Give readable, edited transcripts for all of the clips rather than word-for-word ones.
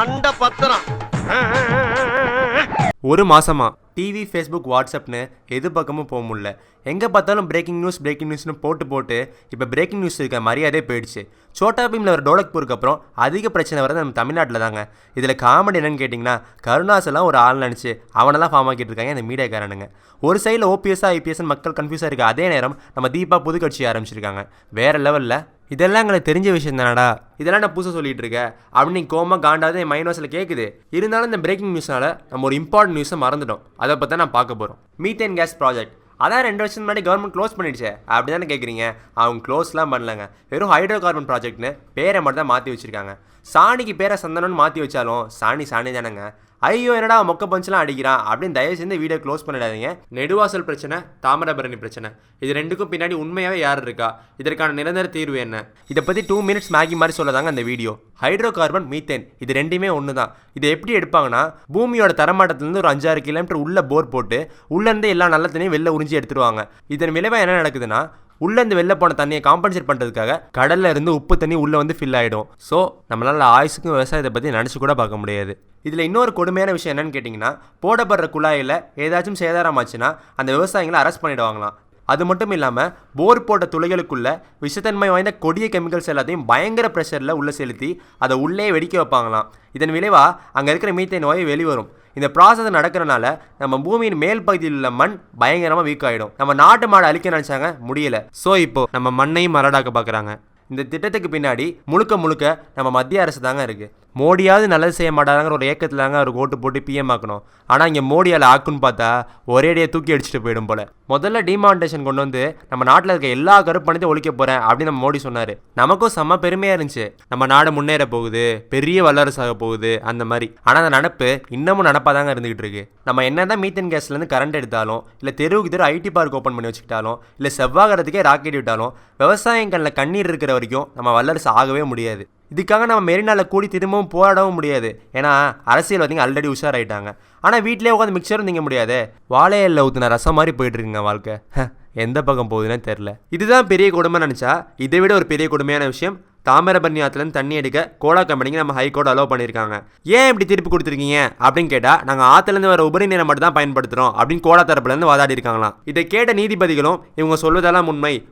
மண்ட பத்திரம். ஒரு மாசமா டிவி, ஃபேஸ்புக், வாட்ஸ்அப்னு எது பக்கமும் போக முடியல. எங்கே பார்த்தாலும் பிரேக்கிங் நியூஸ்னு போட்டு இப்போ பிரேக்கிங் நியூஸ் இருக்க மரியாதையே போயிடுச்சு. சோட்டா பீமில் ஒரு டோலக்பூருக்கு அப்புறம் அதிக பிரச்சனை வரது நம்ம தமிழ்நாட்டில் தாங்க. இதில் காமெடி என்னன்னு கேட்டிங்கன்னா, கருணாசெல்லாம் ஒரு ஆள் நினச்சி அவனெல்லாம் ஃபார்ம் ஆக்கிட்டு இருக்காங்க இந்த மீடியாக்காரனுங்க. ஒரு சைடில் ஓபிஎஸ்ஸா ஐபிஎஸ்ன்னு மக்கள் கன்ஃபியூஸாக இருக்குது. அதே நேரம் நம்ம தீபா புது கட்சி ஆரம்பிச்சிருக்காங்க. வேறு லெவலில். இதெல்லாம் எங்களுக்கு தெரிஞ்ச விஷயம் தானடா, இதெல்லாம் நான் புதுசாக சொல்லிட்டு இருக்கேன் அப்படின்னு கோமா காண்டாவது என் மைண்ட் வாய்ஸில் கேட்குது. இருந்தாலும் இந்த பிரேக்கிங் நியூஸ்னால நம்ம ஒரு இம்பார்ட்டன்ட் நியூஸை மறந்துட்டோம். அதை பற்றி நான் பார்க்க போகிறோம். மீத்தேன் கேஸ் ப்ராஜெக்ட் அதான் 2 வருஷம் முன்னாடி கவர்மெண்ட் க்ளோஸ் பண்ணிடுச்சு அப்படி தானே கேட்குறீங்க. அவங்க க்ளோஸ்லாம் பண்ணலங்க. வெறும் ஹைட்ரோ கார்பன் ப்ராஜெக்ட்னு பேரை மட்டும் தான் மாற்றி வச்சுருக்காங்க. சாணிக்கு பேரை சந்தனம்னு மாற்றி வச்சாலும் சாணி தானேங்க. ஐயோ என்னடா மொக்க பஞ்செலாம் அடிக்கிறான் அப்படின்னு தயவு செஞ்சு வீடியோ க்ளோஸ் பண்ணிடாதீங்க. நெடுவாசல் பிரச்சனை, தாமிரபரணி பிரச்சனை, இது ரெண்டுக்கும் பின்னாடி உண்மையாகவே யார் இருக்கா, இதற்கான நிரந்தர தீர்வு என்ன, இதை பற்றி 2 மினிட்ஸ் மேகி மாதிரி சொல்லதாங்க அந்த வீடியோ. ஹைட்ரோ கார்பன், மீத்தேன் இது ரெண்டுமே ஒன்று தான். இதை எப்படி எடுப்பாங்கன்னா, பூமியோட தரமாட்டத்துலேருந்து ஒரு 5-6 கிலோமீட்டர் உள்ள போர் போட்டு உள்ளேருந்து எல்லா நல்ல தண்ணியும் வெளில உறிஞ்சி எடுத்துருவாங்க. இதன் விளைவாக என்ன நடக்குதுன்னா, உள்ளேருந்து வெளில போன தண்ணியை காம்பன்சேட் பண்ணுறதுக்காக கடலில் இருந்து உப்பு தண்ணி உள்ளே வந்து ஃபில் ஆகிடும். ஸோ நம்மளால் ஆயுசுக்கும் விவசாயத்தை பற்றி நினச்சி கூட பார்க்க முடியாது. இதில் இன்னொரு கொடுமையான விஷயம் என்னன்னு கேட்டிங்கன்னா, போடப்படுற குழாயில் ஏதாச்சும் சேதாரம் ஆச்சுன்னா அந்த விவசாயிகளை அரெஸ்ட் பண்ணிடுவாங்களாம். அது மட்டும் இல்லாமல் போர் போட்ட துளைகளுக்குள்ள விஷத்தன்மை வாய்ந்த கொடிய கெமிக்கல்ஸ் எல்லாத்தையும் பயங்கர ப்ரெஷரில் உள்ளே செலுத்தி அதை உள்ளே வெடிக்க வைப்பாங்களாம். இதன் விளைவாக அங்கே இருக்கிற மீத்தேன் வாயு வெளிவரும். இந்த ப்ராசஸ் நடக்கிறனால நம்ம பூமியின் மேல் பகுதியில் உள்ள மண் பயங்கரமாக வீக் ஆகிடும். நம்ம நாட்டு மாடை அழிக்க நினச்சாங்க, முடியலை. ஸோ இப்போ நம்ம மண்ணையும் மரடாக்க பார்க்குறாங்க. இந்த திட்டத்துக்கு பின்னாடி முழுக்க நம்ம மத்திய அரசு தாங்க இருக்குது. மோடியாவது நல்லது செய்ய மாட்டாங்கிற ஒரு ஏக்கத்தில் தாங்க அவர் ஓட்டு போட்டு பிஎம் ஆக்கணும். ஆனால் இங்கே மோடியால் ஆக்குன்னு பார்த்தா ஒரேடியாக தூக்கி அடிச்சுட்டு போயிடும் போல. முதல்ல டிமானிட்டேஷன் கொண்டு வந்து நம்ம நாட்டில் இருக்க எல்லா கருப்பணத்தையும் ஒழிக்க போகிறேன் அப்படின்னு நம்ம மோடி சொன்னார். நமக்கும் செம்ம பெருமையாக இருந்துச்சு, நம்ம நாடு முன்னேற போகுது, பெரிய வல்லரசாக போகுது அந்த மாதிரி. ஆனால் அந்த நினப்பு இன்னமும் நடப்பாக தாங்க இருந்துகிட்டு இருக்கு. நம்ம என்ன தான் மீத்தேன் கேஸ்லேருந்து கரண்ட் எடுத்தாலும், இல்லை தெருவுக்கு தெரு ஐடி பார்க் ஓப்பன் பண்ணி வச்சுக்கிட்டாலும், இல்லை செவ்வாய்க்கிரத்துக்கே ராக்கெட் விட்டாலும், விவசாயங்களில் கண்ணீர் இருக்கிற வரைக்கும் நம்ம வல்லரசு ஆகவே முடியாது. இதுக்காக நம்ம மெரினாவில் கூடி திரும்பவும் போராடவும் முடியாது. ஏன்னா அரசியல்வாதிங்க ஆல்ரெடி உஷாராயிட்டாங்க. ஆனால் வீட்டிலே உட்காந்து மிக்சரும் திங்க முடியாது. வாழையில ஊற்றின ரசம் மாதிரி போயிட்டு இருக்குங்க வாழ்க்கை. எந்த பக்கம் போகுதுன்னு தெரில. இதுதான் பெரிய கொடுமை நினச்சா, இதை விட ஒரு பெரிய கொடுமையான விஷயம், தாமிரபரணி ஆற்றுலேருந்து தண்ணி எடுக்க கோலா கம்பெனிக்கு நம்ம ஹைகோர்ட் அலோவ் பண்ணியிருக்காங்க. ஏன் இப்படி திருப்பி கொடுத்துருக்கீங்க அப்படின்னு கேட்டால், நாங்கள் ஆற்றுலேருந்து வர உபரி நீரை மட்டும் தான் பயன்படுத்துகிறோம் அப்படின்னு கோலா தரப்புலேருந்து வாதாடி இருக்காங்களாம். இதை கேட்ட நீதிபதிகளும் இவங்க சொல்வதெல்லாம்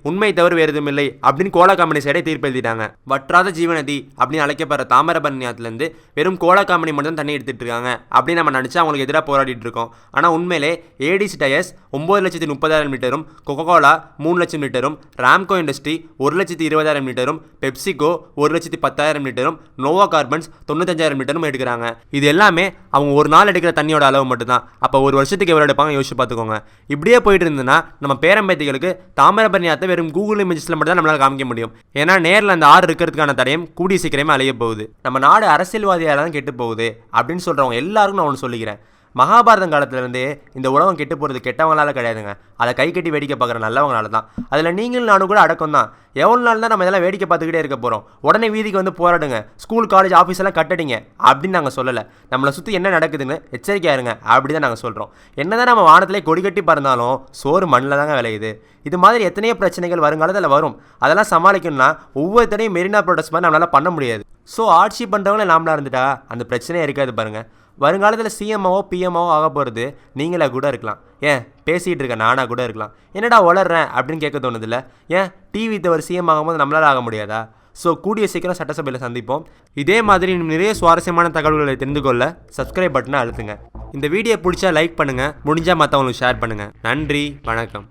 உண்மை தவிர வேறு எதுவும் இல்லை அப்படின்னு கோலா கம்பெனி சைடை தீர்ப்பு எழுதிட்டாங்க. வற்றாத ஜீவநதி அப்படின்னு அழைக்கப்படுற தாமிரபரணி ஆற்றுலேருந்து வெறும் கோலா கம்பெனி மட்டும் தான் தண்ணி எடுத்துகிட்டு இருக்காங்க அப்படின்னு நம்ம நினச்சா அவங்களுக்கு எதிராக போராடிட்டு இருக்கோம். ஆனால் உண்மையிலே ஏடிசி டயர்ஸ் 9,30,000 லிட்டரும், கொக்கோகோலா 3 லட்சம் லிட்டரும், ராம்கோ இண்டஸ்ட்ரி 1,20,000 லிட்டரும், பெப்சிகோ 1,10,000 லிட்டரும், நோவா கார்பன்ஸ் 95,000 லிட்டரும் எடுக்கிறாங்க. இது எல்லாமே அவங்க ஒரு நாள் எடுக்கிற தண்ணியோட அளவு மட்டும்தான். அப்போ ஒரு வருஷத்துக்கு எவ்வளோ எடுப்பாங்க யோசிச்சு பார்த்துக்கோங்க. இப்படியே போயிட்டு இருந்ததுன்னா நம்ம பேரம்பேத்திகளுக்கு தாமிரபரணி ஆற்றை வெறும் கூகுள் இமேஜஸில் மட்டும் தான் நம்மளால் காமிக்க முடியும். ஏன்னா நேரில் அந்த ஆறு இருக்கிறதுக்கான தடையும் கூடிய சீக்கிரமே அழிய போகுது. நம்ம நாடு அரசியல்வாதியால் தான் கெட்டு போகுது அப்படின்னு சொல்கிறவங்க எல்லாருக்கும் நான் ஒன்று சொல்லிக்கிறேன். மகாபாரதம் காலத்துலேருந்தே இந்த உலகம் கெட்டு போகிறது கெட்டவங்களால கிடையாதுங்க, அதை கை கட்டி வேடிக்கை பார்க்குற நல்லவங்களால தான். அதில் நீங்களும் நானும் கூட அடக்கம் தான். எவ்வளோ நாள் தான் நம்ம இதெல்லாம் வேடிக்கை பார்த்துக்கிட்டே இருக்க போகிறோம்? உடனே வீதிக்கு வந்து போராடுங்க, ஸ்கூல் காலேஜ் ஆஃபீஸ் எல்லாம் கட்டடிங்க அப்படின்னு நாங்கள் சொல்லலை. நம்மளை சுற்றி என்ன நடக்குதுன்னு எச்சரிக்கையாக இருங்க அப்படி தான் நாங்கள் சொல்கிறோம். என்ன தான் நம்ம வானத்திலே கொடி கட்டி பறந்தாலும் சோறு மண்ணில் தாங்க விளையுது. இது மாதிரி எத்தனையோ பிரச்சனைகள் வருங்காலத்தில் வரும். அதெல்லாம் சமாளிக்கணும்னா ஒவ்வொருத்தரையும் மெரினா ப்ரோட்டஸ்ட் மாதிரி நம்மளால் பண்ண முடியாது. ஸோ ஆட்சி பண்ணுறவங்களே நாமளாக இருந்துட்டா அந்த பிரச்சனையே இருக்காது பாருங்கள். வருங்காலத்தில் சிஎம்ஓ பிஎம்ஓ ஆக போகிறது நீங்களே கூட இருக்கலாம். ஏன் பேசிகிட்டு இருக்க நானாக கூட இருக்கலாம். என்னடா வளர்றேன் அப்படின்னு கேட்க தோணுதில்ல? ஏன் டிவி தவிர சிஎம் ஆகும்போது நம்மளால் ஆக முடியாதா? ஸோ கூடிய சீக்கிரம் சட்டசபையில் சந்திப்போம். இதே மாதிரி நிறைய சுவாரஸ்யமான தகவல்களை தெரிந்து கொள்ள சப்ஸ்கிரைப் பட்டனை அழுத்துங்க. இந்த வீடியோ பிடிச்சா லைக் பண்ணுங்கள், முடிஞ்சால் மற்றவங்களுக்கு ஷேர் பண்ணுங்கள். நன்றி, வணக்கம்.